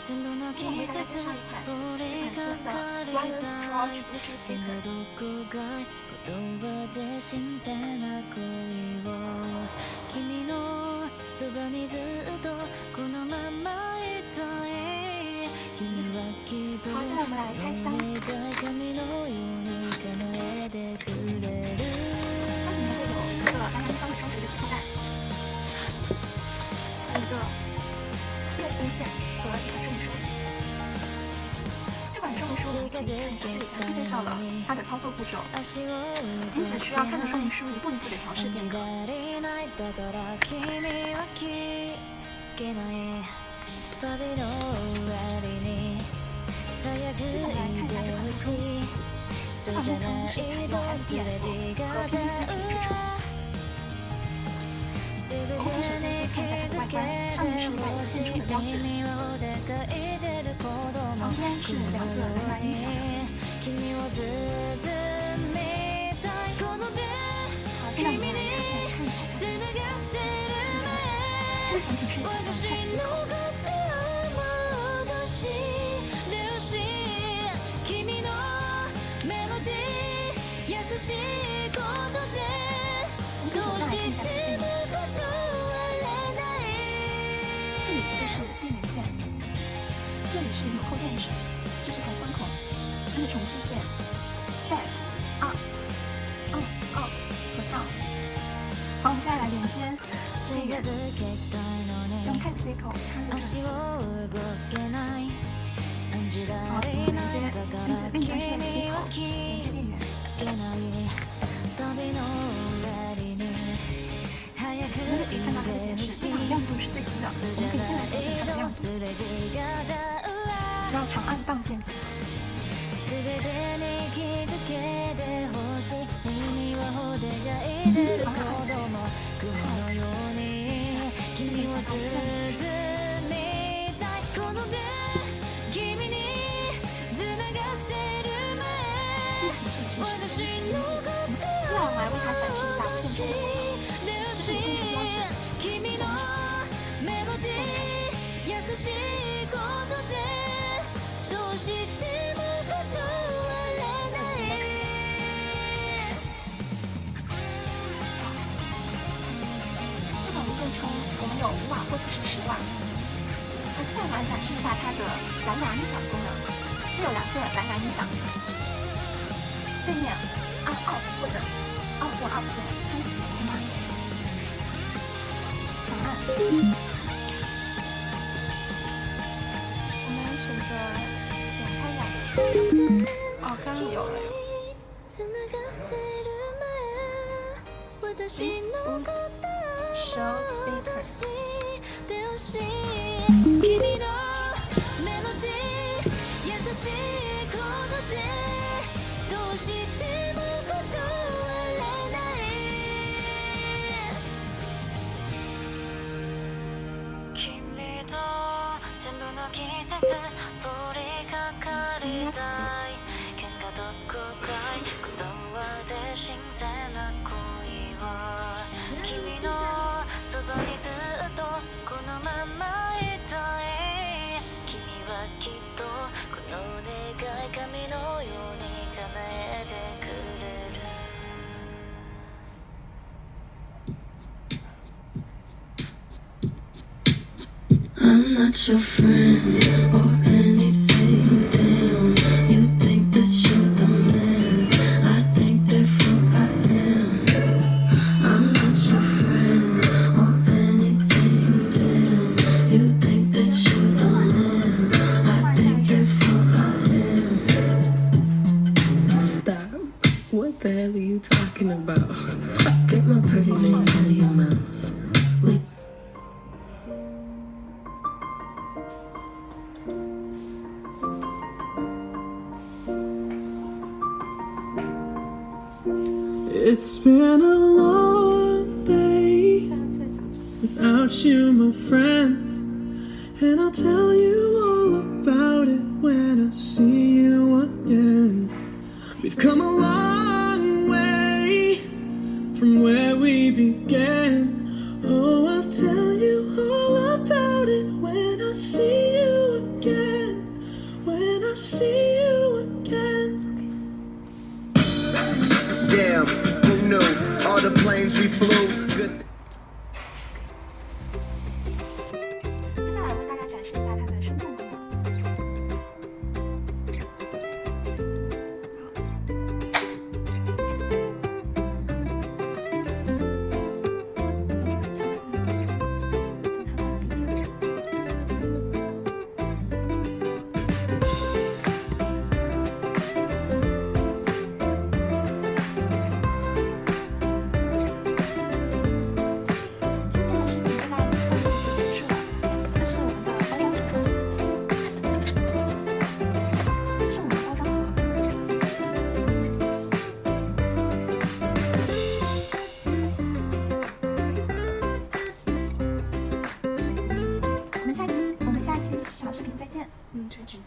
今天我为大家介绍一款日本新的 Wireless Charge Bluetooth Speaker。好，现在我们来开箱。这里面会有一个蓝牙音箱的双皮的气泡袋，还有一个 USB 线和一本说明书。这本说明书可以看一下，这里详细介绍了它的操作步骤，您只需要看着说明书一步一步的调试便可。接下来看一下这款书，这款木头是采用 MDF 和 PVC 皮制成。我们首先看一下它的外观，上面是一个有线充的标志，旁边是2个蓝牙音响。好，现在我们来看一下它的这个产品是采用 Type-C 口。这里就是电源线，这里是纽扣电池，这是排风孔，这是重置键 ，Set、On、On、Off 和 Down。好，我们现在来连接电源，用 Type-C 口插入这里。好，我们连接另一端是 USB 口，连接电源。我们可以看到它的显示，这款亮度是最低的。我们可以先来调整它的亮度，只要长按档键即可。接下来我们来为它展示一下无线充的功能。这是无线充标志，这款无线充我们有5瓦或者是10瓦。接下来我们来展示一下它的蓝牙音响功能。这有2个蓝牙音响，背面按 Off 或者 On 或 Off 键开启密码。长按，我们选择点开两个。哦，刚刚有了。This would show speakers。I'm not your friend or anything. Damn, you think that you're the man. I think therefore I am. I'm not your friend or anything. Damn, you think that you're the man. I think therefore I am. Stop. What the hell are you talking about? Get my pretty name out of your mouth. It's been a long day without you, my friend, and I'll tell you all about it when I see you again. We've come a long way from where we began. Oh, I'll tell you all about it when I see you again. 下期小视频再见。垂直。